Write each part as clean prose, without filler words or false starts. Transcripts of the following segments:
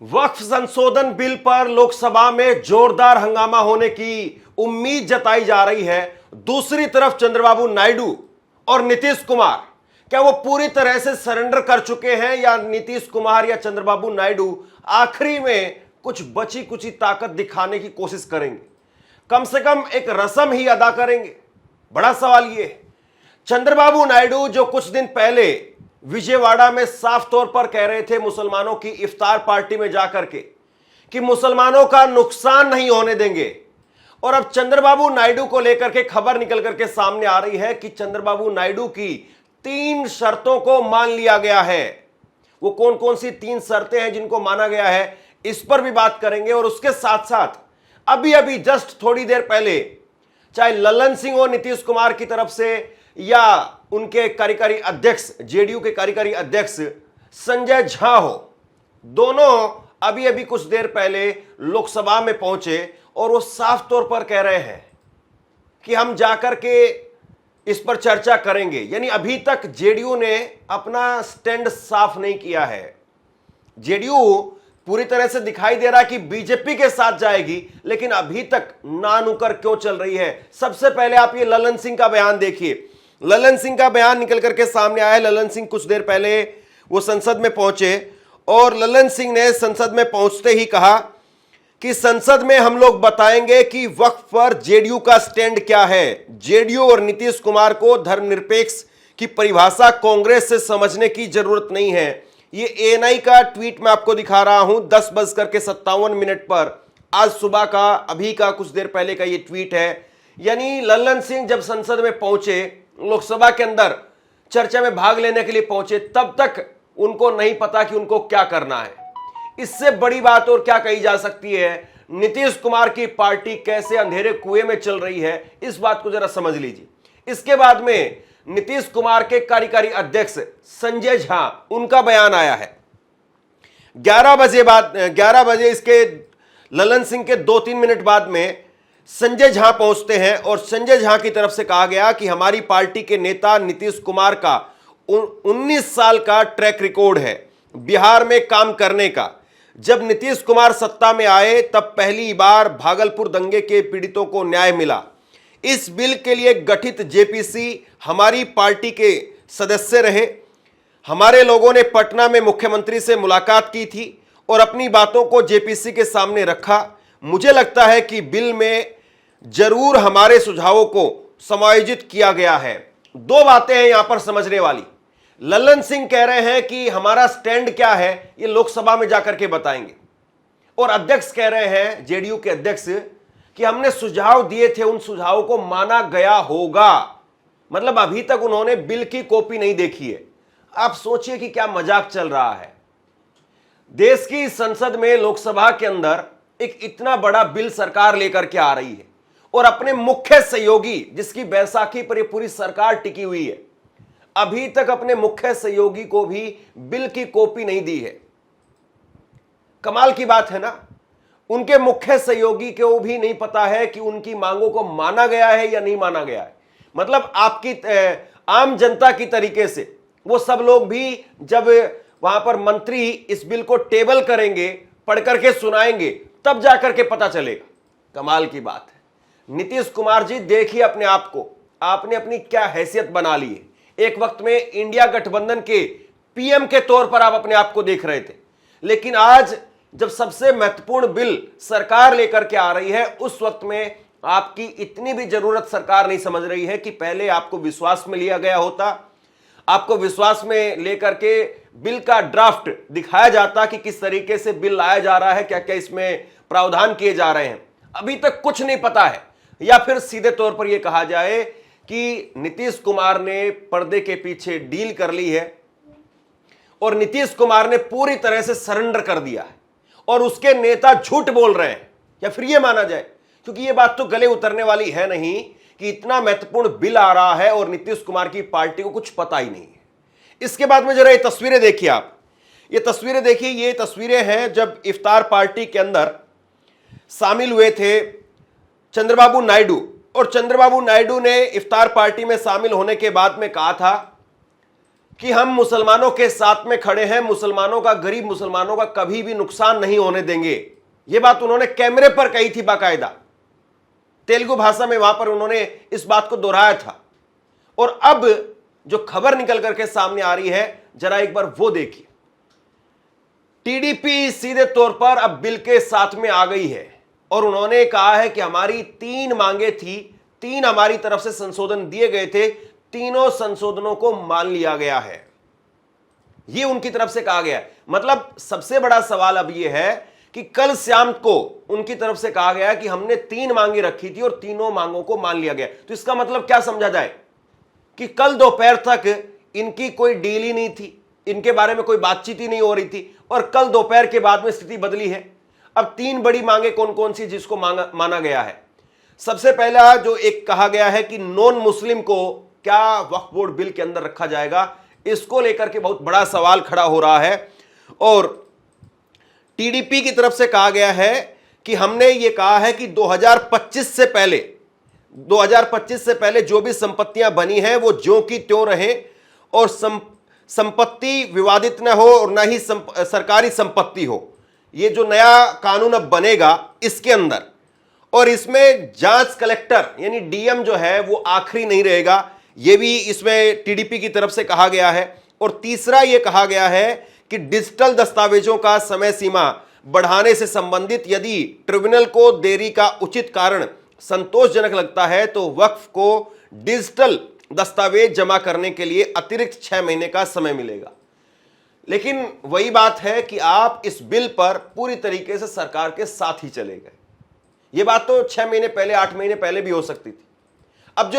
वक्फ संशोधन बिल पर लोकसभा में जोरदार हंगामा होने की उम्मीद जताई जा रही है। दूसरी तरफ चंद्रबाबू नायडू और नीतीश कुमार, क्या वो पूरी तरह से सरेंडर कर चुके हैं या नीतीश कुमार या चंद्रबाबू नायडू आखिरी में कुछ बची कुची ताकत दिखाने की कोशिश करेंगे, कम से कम एक रस्म ही अदा करेंगे? बड़ा सवाल ये है। चंद्रबाबू नायडू जो कुछ दिन पहले विजयवाड़ा में साफ तौर पर कह रहे थे मुसलमानों की इफ्तार पार्टी में जाकर के कि मुसलमानों का नुकसान नहीं होने देंगे, और अब चंद्रबाबू नायडू को लेकर के खबर निकल करके सामने आ रही है कि चंद्रबाबू नायडू की 3 शर्तों को मान लिया गया है। वो कौन कौन सी 3 शर्तें हैं जिनको माना गया है, इस पर भी बात करेंगे। और उसके साथ साथ अभी अभी जस्ट थोड़ी देर पहले चाहे ललन सिंह हो नीतीश कुमार की तरफ से या उनके कार्यकारी अध्यक्ष जेडीयू के कार्यकारी अध्यक्ष संजय झा हो, दोनों अभी अभी कुछ देर पहले लोकसभा में पहुंचे और वो साफ तौर पर कह रहे हैं कि हम जाकर के इस पर चर्चा करेंगे। यानी अभी तक जेडीयू ने अपना स्टैंड साफ नहीं किया है। जेडीयू पूरी तरह से दिखाई दे रहा है कि बीजेपी के साथ जाएगी, लेकिन अभी तक ना नुकर क्यों चल रही है। सबसे पहले आप ये ललन सिंह का बयान देखिए। ललन सिंह का बयान निकल करके सामने आया है। ललन सिंह कुछ देर पहले वो संसद में पहुंचे और ललन सिंह ने संसद में पहुंचते ही कहा कि संसद में हम लोग बताएंगे कि वक्फ पर जेडीयू का स्टैंड क्या है। जेडीयू और नीतीश कुमार को धर्मनिरपेक्ष की परिभाषा कांग्रेस से समझने की जरूरत नहीं है। ये एएनआई का ट्वीट मैं आपको दिखा रहा हूं 10:57 पर, आज सुबह का, अभी का कुछ देर पहले का ये ट्वीट है। यानी ललन सिंह जब संसद में पहुंचे, लोकसभा के अंदर चर्चा में भाग लेने के लिए पहुंचे, तब तक उनको नहीं पता कि उनको क्या करना है। इससे बड़ी बात और क्या कही जा सकती है? नीतीश कुमार की पार्टी कैसे अंधेरे कुएं में चल रही है, इस बात को जरा समझ लीजिए। इसके बाद में नीतीश कुमार के कार्यकारी अध्यक्ष संजय झा, उनका बयान आया है 11 बजे इसके ललन सिंह के 2-3 मिनट बाद में संजय झा पहुंचते हैं और संजय झा की तरफ से कहा गया कि हमारी पार्टी के नेता नीतीश कुमार का 19 साल का ट्रैक रिकॉर्ड है बिहार में काम करने का। जब नीतीश कुमार सत्ता में आए तब पहली बार भागलपुर दंगे के पीड़ितों को न्याय मिला। इस बिल के लिए गठित जेपीसी हमारी पार्टी के सदस्य रहे। हमारे लोगों ने पटना में मुख्यमंत्री से मुलाकात की थी और अपनी बातों को जेपीसी के सामने रखा। मुझे लगता है कि बिल में जरूर हमारे सुझावों को समायोजित किया गया है। 2 बातें हैं यहां पर समझने वाली। ललन सिंह कह रहे हैं कि हमारा स्टैंड क्या है ये लोकसभा में जाकर के बताएंगे, और अध्यक्ष कह रहे हैं, जेडीयू के अध्यक्ष, कि हमने सुझाव दिए थे, उन सुझावों को माना गया होगा। मतलब अभी तक उन्होंने बिल की कॉपी नहीं देखी है। आप सोचिए कि क्या मजाक चल रहा है। देश की संसद में, लोकसभा के अंदर एक इतना बड़ा बिल सरकार लेकर के आ रही है और अपने मुख्य सहयोगी, जिसकी बैसाखी पर ये पूरी सरकार टिकी हुई है, अभी तक अपने मुख्य सहयोगी को भी बिल की कॉपी नहीं दी है। कमाल की बात है ना। उनके मुख्य सहयोगी को भी नहीं पता है कि उनकी मांगों को माना गया है या नहीं माना गया है। मतलब आपकी आम जनता की तरीके से वो सब लोग भी जब वहां पर मंत्री इस बिल को टेबल करेंगे, पढ़ करके सुनाएंगे, तब जाकर के पता चलेगा। कमाल की बात है। नीतीश कुमार जी, देखिए अपने आप को, आपने अपनी क्या हैसियत बना ली है। एक वक्त में इंडिया गठबंधन के पीएम के तौर पर आप अपने आप को देख रहे थे, लेकिन आज जब सबसे महत्वपूर्ण बिल सरकार लेकर के आ रही है, उस वक्त में आपकी इतनी भी जरूरत सरकार नहीं समझ रही है कि पहले आपको विश्वास में लिया गया होता, आपको विश्वास में लेकर के बिल का ड्राफ्ट दिखाया जाता कि किस तरीके से बिल लाया जा रहा है, क्या क्या इसमें प्रावधान किए जा रहे हैं। अभी तक कुछ नहीं पता है। या फिर सीधे तौर पर यह कहा जाए कि नीतीश कुमार ने पर्दे के पीछे डील कर ली है और नीतीश कुमार ने पूरी तरह से सरेंडर कर दिया है और उसके नेता झूठ बोल रहे हैं। या फिर यह माना जाए, क्योंकि यह बात तो गले उतरने वाली है नहीं कि इतना महत्वपूर्ण बिल आ रहा है और नीतीश कुमार की पार्टी को कुछ पता ही नहीं है। इसके बाद में जरा ये तस्वीरें देखिए आप। ये तस्वीरें देखिए, ये तस्वीरें हैं जब इफ्तार पार्टी के अंदर शामिल हुए थे चंद्रबाबू नायडू, और चंद्रबाबू नायडू ने इफ्तार पार्टी में शामिल होने के बाद में कहा था कि हम मुसलमानों के साथ में खड़े हैं, मुसलमानों का, गरीब मुसलमानों का कभी भी नुकसान नहीं होने देंगे। यह बात उन्होंने कैमरे पर कही थी, बाकायदा तेलुगु भाषा में वहां पर उन्होंने इस बात को दोहराया था। और अब जो खबर निकल करके सामने आ रही है, जरा एक बार वो देखिए। टीडीपी सीधे तौर पर अब बिल के साथ में आ गई है और उन्होंने कहा है कि हमारी 3 मांगे थी, 3 हमारी तरफ से संशोधन दिए गए थे, तीनों संशोधनों को मान लिया गया है, यह उनकी तरफ से कहा गया है। मतलब सबसे बड़ा सवाल अब यह है कि कल शाम को उनकी तरफ से कहा गया कि हमने 3 मांगे रखी थी और तीनों मांगों को मान लिया गया। तो इसका मतलब क्या समझा जाए कि कल दोपहर तक इनकी कोई डील ही नहीं थी, इनके बारे में कोई बातचीत ही नहीं हो रही थी, और कल दोपहर के बाद में स्थिति बदली है। अब 3 बड़ी मांगे कौन कौन सी जिसको माना गया है? सबसे पहला जो एक कहा गया है कि नॉन मुस्लिम को क्या वक्फ बोर्ड बिल के अंदर रखा जाएगा, इसको लेकर के बहुत बड़ा सवाल खड़ा हो रहा है। और टीडीपी की तरफ से कहा गया है कि हमने ये कहा है कि 2025 से पहले जो भी संपत्तियां बनी हैं वो ज्यों की त्यों रहे और संपत्ति विवादित न हो और न ही सरकारी संपत्ति हो। ये जो नया कानून अब बनेगा इसके अंदर, और इसमें जांच कलेक्टर यानी डीएम जो है वो आखिरी नहीं रहेगा, ये भी इसमें टीडीपी की तरफ से कहा गया है। और तीसरा ये कहा गया है कि डिजिटल दस्तावेजों का समय सीमा बढ़ाने से संबंधित यदि ट्रिब्यूनल को देरी का उचित कारण संतोषजनक लगता है तो वक्फ को डिजिटल दस्तावेज जमा करने के लिए अतिरिक्त 6 महीने का समय मिलेगा। लेकिन वही बात है कि आप इस बिल पर पूरी तरीके से सरकार के साथ ही चले गए। यह बात तो 6 महीने पहले, 8 महीने पहले भी हो सकती थी। अब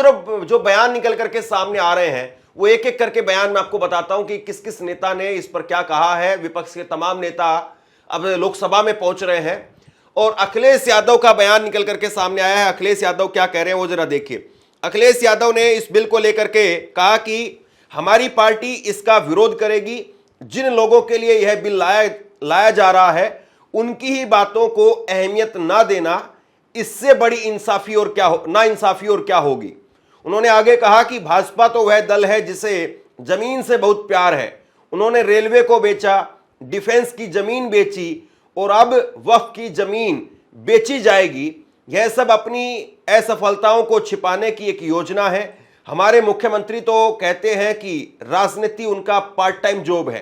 जो बयान निकल करके सामने आ रहे हैं वो एक एक करके बयान मैं आपको बताता हूं कि किस किस नेता ने इस पर क्या कहा है। विपक्ष के तमाम नेता अब लोकसभा में पहुंच रहे हैं और अखिलेश यादव का बयान निकल करके सामने आया है। अखिलेश यादव क्या कह रहे हैं वो जरा देखिए। अखिलेश यादव ने इस बिल को लेकर के कहा कि हमारी पार्टी इसका विरोध करेगी। जिन लोगों के लिए यह बिल लाया जा रहा है उनकी ही बातों को अहमियत ना देना, इससे बड़ी नाइंसाफी और क्या होगी। उन्होंने आगे कहा कि भाजपा तो वह दल है जिसे जमीन से बहुत प्यार है। उन्होंने रेलवे को बेचा, डिफेंस की जमीन बेची और अब वक्फ की जमीन बेची जाएगी। यह सब अपनी असफलताओं को छिपाने की एक योजना है। हमारे मुख्यमंत्री तो कहते हैं कि राजनीति उनका पार्ट टाइम जॉब है।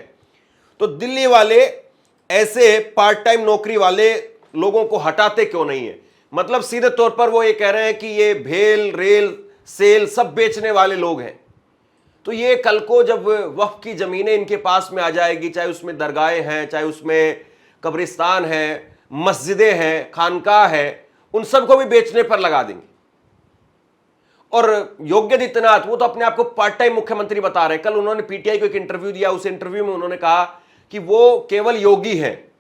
तो दिल्ली वाले ऐसे पार्ट टाइम नौकरी वाले लोगों को हटाते क्यों नहीं है? मतलब सीधे तौर पर वो ये कह रहे हैं कि ये भेल, रेल, सेल सब बेचने वाले लोग हैं। तो ये कल को जब वक्फ की जमीनें इनके पास में आ जाएगी, चाहे उसमें दरगाहें हैं, चाहे उसमें कब्रिस्तान है, मस्जिदें हैं, खानकाह है, उन सबको भी बेचने पर लगा देंगे। और योगी आदित्यनाथ वो तो अपने आप को पार्ट टाइम मुख्यमंत्री बता रहे हैं। कल उन्होंने पीटीआई को एक इंटरव्यू दिया, उस इंटरव्यू में उन्होंने कहा कि वो केवल योगी हैं,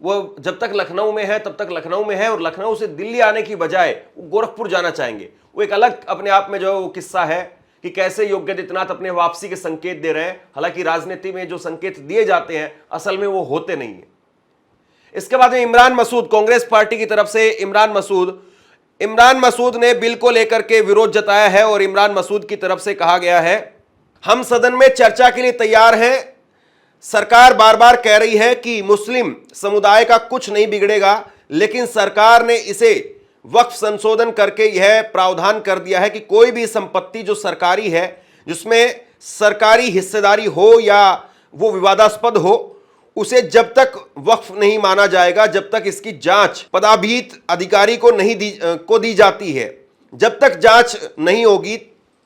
वो जब तक लखनऊ में है तब तक लखनऊ में है और लखनऊ से दिल्ली आने की बजाय वो गोरखपुर जाना चाहेंगे। वो एक अलग अपने आप में जो वो किस्सा है कि कैसे योगी आदित्यनाथ अपने वापसी के संकेत दे रहे हैं। हालांकि राजनीति में जो संकेत दिए जाते हैं असल में वो होते नहीं है। इसके बाद में इमरान मसूद, कांग्रेस पार्टी की तरफ से इमरान मसूद ने बिल को लेकर के विरोध जताया है और इमरान मसूद की तरफ से कहा गया है, हम सदन में चर्चा के लिए तैयार हैं। सरकार बार बार कह रही है कि मुस्लिम समुदाय का कुछ नहीं बिगड़ेगा, लेकिन सरकार ने इसे वक्फ संशोधन करके यह प्रावधान कर दिया है कि कोई भी संपत्ति जो सरकारी है, जिसमें सरकारी हिस्सेदारी हो या वो विवादास्पद हो, उसे जब तक वक्फ नहीं माना जाएगा, जब तक इसकी जांच पदाभित अधिकारी को दी जाती है। जब तक जांच नहीं होगी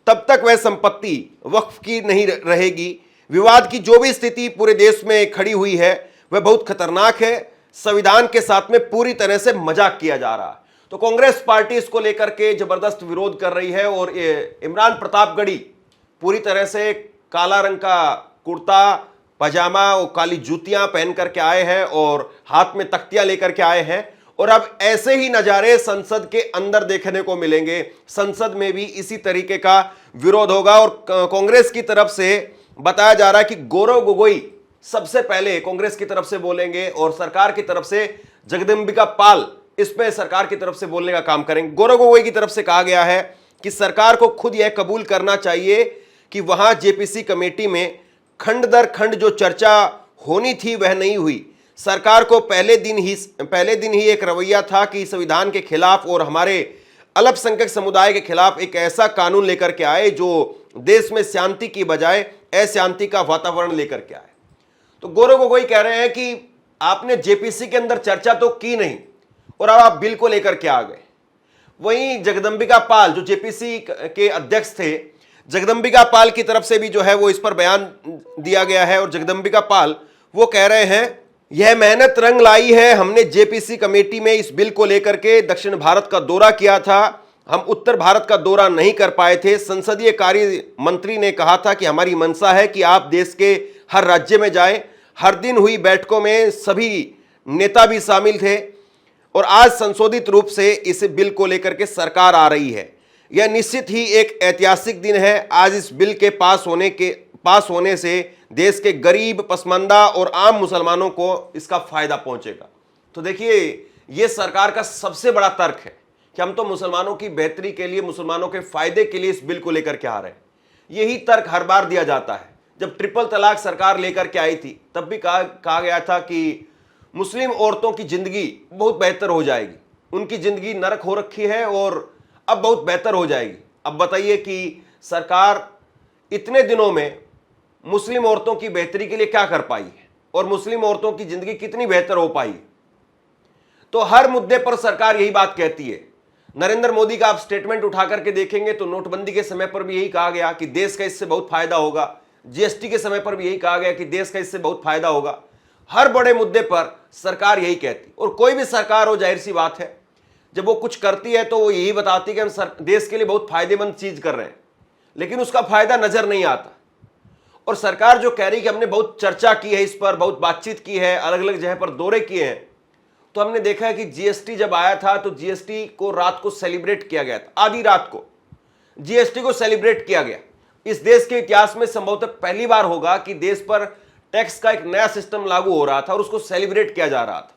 तब तक वह संपत्ति वक्फ की नहीं रहेगी। विवाद की जो भी स्थिति पूरे देश में खड़ी हुई है वह बहुत खतरनाक है। संविधान के साथ में पूरी तरह से मजाक किया जा रहा है। तो कांग्रेस पार्टी इसको लेकर के जबरदस्त विरोध कर रही है और इमरान प्रतापगढ़ी पूरी तरह से काला रंग का कुर्ता पजामा और काली जूतियां पहन करके आए हैं और हाथ में तख्तियां लेकर के आए हैं। और अब ऐसे ही नजारे संसद के अंदर देखने को मिलेंगे। संसद में भी इसी तरीके का विरोध होगा और कांग्रेस की तरफ से बताया जा रहा है कि गौरव गोगोई सबसे पहले कांग्रेस की तरफ से बोलेंगे और सरकार की तरफ से जगदम्बिका पाल इसमें सरकार की तरफ से बोलने का काम करेंगे। गौरव गोगोई की तरफ से कहा गया है कि सरकार को खुद यह कबूल करना चाहिए कि वहां जेपीसी कमेटी में खंड दर खंड जो चर्चा होनी थी वह नहीं हुई। सरकार को पहले दिन ही एक रवैया था कि संविधान के खिलाफ और हमारे अल्पसंख्यक समुदाय के खिलाफ एक ऐसा कानून लेकर के आए जो देश में शांति की बजाय अशांति का वातावरण लेकर के आए। तो गौरव गोगोई कह रहे हैं कि आपने जेपीसी के अंदर चर्चा तो की नहीं और अब आप बिल को लेकर के आ गए। वहीं जगदंबिका पाल जो जेपीसी के अध्यक्ष थे, जगदंबिका पाल की तरफ से भी जो है वो इस पर बयान दिया गया है और जगदंबिका पाल वो कह रहे हैं यह मेहनत रंग लाई है। हमने जेपीसी कमेटी में इस बिल को लेकर के दक्षिण भारत का दौरा किया था, हम उत्तर भारत का दौरा नहीं कर पाए थे। संसदीय कार्य मंत्री ने कहा था कि हमारी मंशा है कि आप देश के हर राज्य में जाएं। हर दिन हुई बैठकों में सभी नेता भी शामिल थे और आज संशोधित रूप से इस बिल को लेकर के सरकार आ रही है। यह निश्चित ही एक ऐतिहासिक दिन है। आज इस बिल के पास होने से देश के गरीब, पसमानदा और आम मुसलमानों को इसका फायदा पहुंचेगा। तो देखिए, यह सरकार का सबसे बड़ा तर्क है कि हम तो मुसलमानों की बेहतरी के लिए, मुसलमानों के फायदे के लिए इस बिल को लेकर के आ रहे हैं। यही तर्क हर बार दिया जाता है। जब ट्रिपल तलाक सरकार लेकर के आई थी तब भी कहा गया था कि मुस्लिम औरतों की जिंदगी बहुत बेहतर हो जाएगी, उनकी जिंदगी नरक हो रखी है और अब बहुत बेहतर हो जाएगी। अब बताइए कि सरकार इतने दिनों में मुस्लिम औरतों की बेहतरी के लिए क्या कर पाई है और मुस्लिम औरतों की जिंदगी कितनी बेहतर हो पाई। तो हर मुद्दे पर सरकार यही बात कहती है। नरेंद्र मोदी का आप स्टेटमेंट उठा करके देखेंगे तो नोटबंदी के समय पर भी यही कहा गया कि देश का इससे बहुत फायदा होगा। जीएसटी के समय पर भी यही कहा गया कि देश का इससे बहुत फायदा होगा। हर बड़े मुद्दे पर सरकार यही कहती, और कोई भी सरकार हो, जाहिर सी बात है, जब वो कुछ करती है तो वो यही बताती है कि हम देश के लिए बहुत फायदेमंद चीज कर रहे हैं, लेकिन उसका फायदा नजर नहीं आता। और सरकार जो कह रही है कि हमने बहुत चर्चा की है, इस पर बहुत बातचीत की है, अलग अलग जगह पर दौरे किए हैं, तो हमने देखा है कि जीएसटी जब आया था तो जीएसटी को रात को सेलिब्रेट किया गया था। आधी रात को जीएसटी को सेलिब्रेट किया गया। इस देश के इतिहास में संभवतः पहली बार होगा कि देश पर टैक्स का एक नया सिस्टम लागू हो रहा था और उसको सेलिब्रेट किया जा रहा था।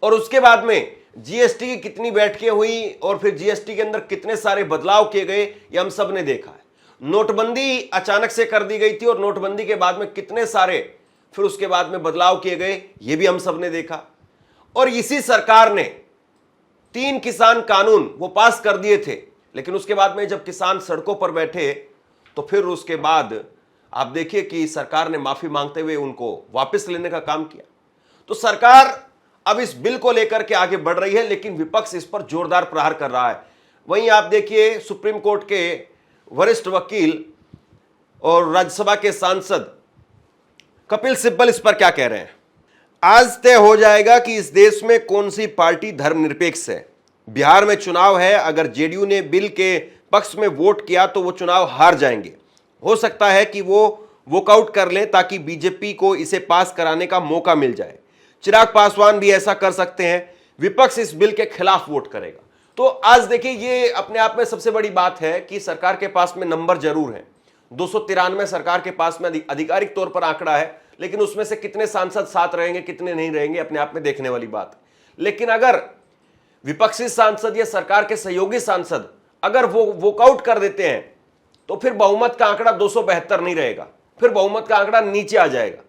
और उसके बाद में जीएसटी की कितनी बैठकें हुई और फिर जीएसटी के अंदर कितने सारे बदलाव किए गए, ये हम सब ने देखा है। नोटबंदी अचानक से कर दी गई थी और नोटबंदी के बाद में कितने सारे फिर उसके बाद में बदलाव किए गए, ये भी हम सब ने देखा। और इसी सरकार ने 3 किसान कानून वो पास कर दिए थे, लेकिन उसके बाद में जब किसान सड़कों पर बैठे तो फिर उसके बाद आप देखिए कि सरकार ने माफी मांगते हुए उनको वापस लेने का काम किया। तो सरकार अब इस बिल को लेकर के आगे बढ़ रही है, लेकिन विपक्ष इस पर जोरदार प्रहार कर रहा है। वहीं आप देखिए सुप्रीम कोर्ट के वरिष्ठ वकील और राज्यसभा के सांसद कपिल सिब्बल इस पर क्या कह रहे हैं। आज तय हो जाएगा कि इस देश में कौन सी पार्टी धर्मनिरपेक्ष है। बिहार में चुनाव है, अगर जेडीयू ने बिल के पक्ष में वोट किया तो वो चुनाव हार जाएंगे। हो सकता है कि वो वॉकआउट कर लें ताकि बीजेपी को इसे पास कराने का मौका मिल जाए। चिराग पासवान भी ऐसा कर सकते हैं। विपक्ष इस बिल के खिलाफ वोट करेगा। तो आज देखिए, ये अपने आप में सबसे बड़ी बात है कि सरकार के पास में नंबर जरूर है। 293 सरकार के पास में आधिकारिक तौर पर आंकड़ा है, लेकिन उसमें से कितने सांसद साथ रहेंगे, कितने नहीं रहेंगे, अपने आप में देखने वाली बात है। लेकिन अगर विपक्षी सांसद या सरकार के सहयोगी सांसद अगर वो वॉकआउट कर देते हैं तो फिर बहुमत का आंकड़ा 272 नहीं रहेगा, फिर बहुमत का आंकड़ा नीचे आ जाएगा।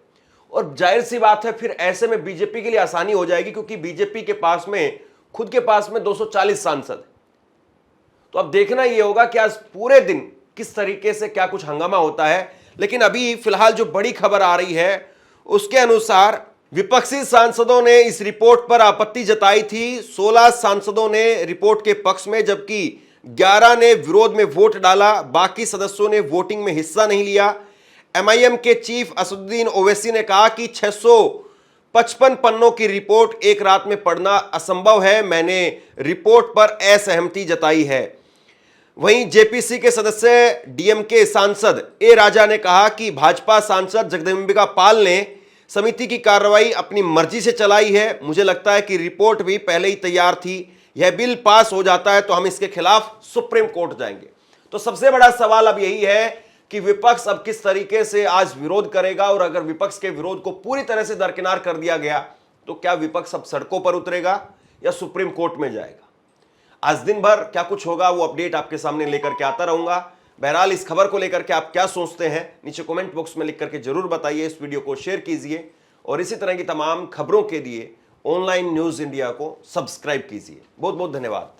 और जाहिर सी बात है, फिर ऐसे में बीजेपी के लिए आसानी हो जाएगी, क्योंकि बीजेपी के पास में खुद के पास में 240 सांसद। तो अब देखना यह होगा कि आज पूरे दिन किस तरीके से क्या कुछ हंगामा होता है। लेकिन अभी फिलहाल जो बड़ी खबर आ रही है उसके अनुसार विपक्षी सांसदों ने इस रिपोर्ट पर आपत्ति जताई थी। 16 सांसदों ने रिपोर्ट के पक्ष में, जबकि 11 ने विरोध में वोट डाला। बाकी सदस्यों ने वोटिंग में हिस्सा नहीं लिया। एमआईएम के चीफ असदुद्दीन ओवैसी ने कहा कि 655 पन्नों की रिपोर्ट एक रात में पढ़ना असंभव है। मैंने रिपोर्ट पर असहमति जताई है। वहीं जेपीसी के सदस्य डीएमके सांसद ए राजा ने कहा कि भाजपा सांसद जगदंबिका पाल ने समिति की कार्रवाई अपनी मर्जी से चलाई है। मुझे लगता है कि रिपोर्ट भी पहले ही तैयार थी। यह बिल पास हो जाता है तो हम इसके खिलाफ सुप्रीम कोर्ट जाएंगे। तो सबसे बड़ा सवाल अब यही है कि विपक्ष अब किस तरीके से आज विरोध करेगा, और अगर विपक्ष के विरोध को पूरी तरह से दरकिनार कर दिया गया तो क्या विपक्ष अब सड़कों पर उतरेगा या सुप्रीम कोर्ट में जाएगा। आज दिन भर क्या कुछ होगा वो अपडेट आपके सामने लेकर के आता रहूंगा। बहरहाल इस खबर को लेकर के आप क्या सोचते हैं नीचे कमेंट बॉक्स में लिख करके जरूर बताइए। इस वीडियो को शेयर कीजिए और इसी तरह की तमाम खबरों के लिए ऑनलाइन न्यूज इंडिया को सब्सक्राइब कीजिए। बहुत बहुत धन्यवाद।